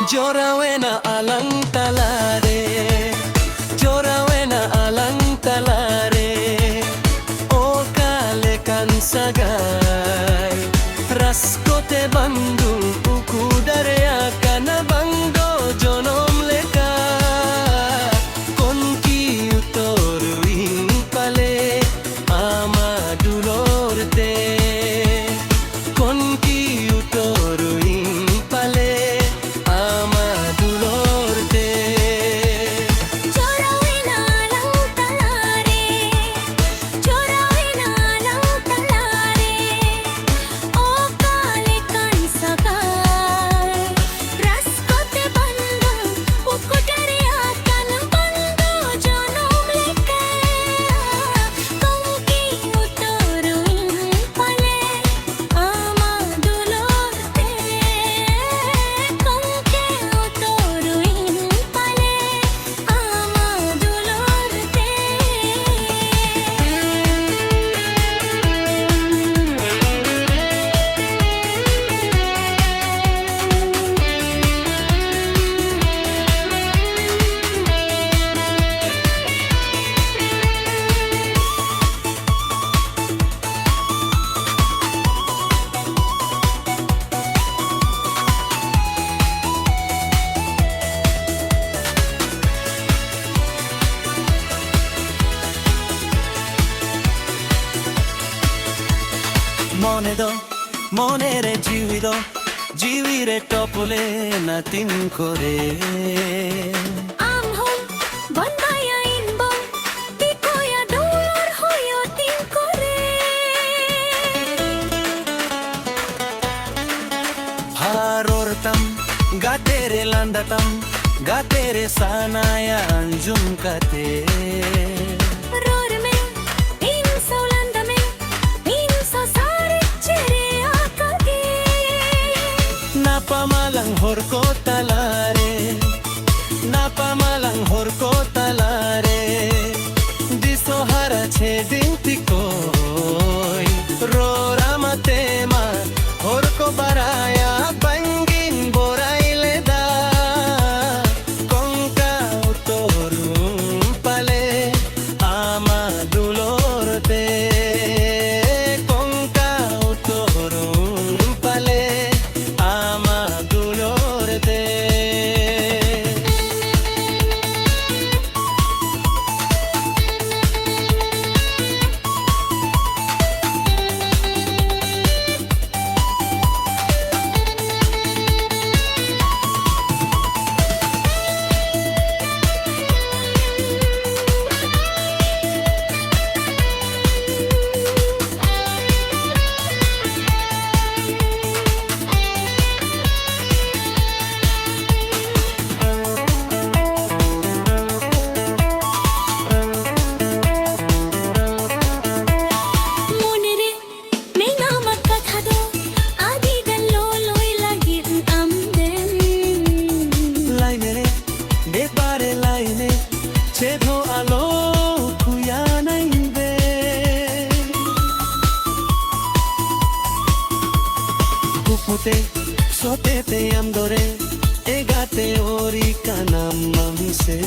Jorawena alang talare, Jorawena alang talare, O kale kan sagay, Raskote bandung uku darya kana bangdo jonom leka, Kon ki utoruin pale, ama dulorte, Kon ki utoruin pale. মনেরে জিউরে টপলে না তিন করে আমহম বন্দায়া ইনবো তিকোয়া দৌলর হইও তিন করে হারোরতাম গাতেরে লান্দাতাম গাতেরে সানায়া আঞ্জুম কাতে Napamalang horko talare, napamalang horko talare, diso hara chedin tikoi, rorama tema horko baraya bangin boraile da, konka utorum pale ama dulorte, konka utorum pale. Chedho alo kuya nainbe Kupute sotete amdore egate ori kanam mamse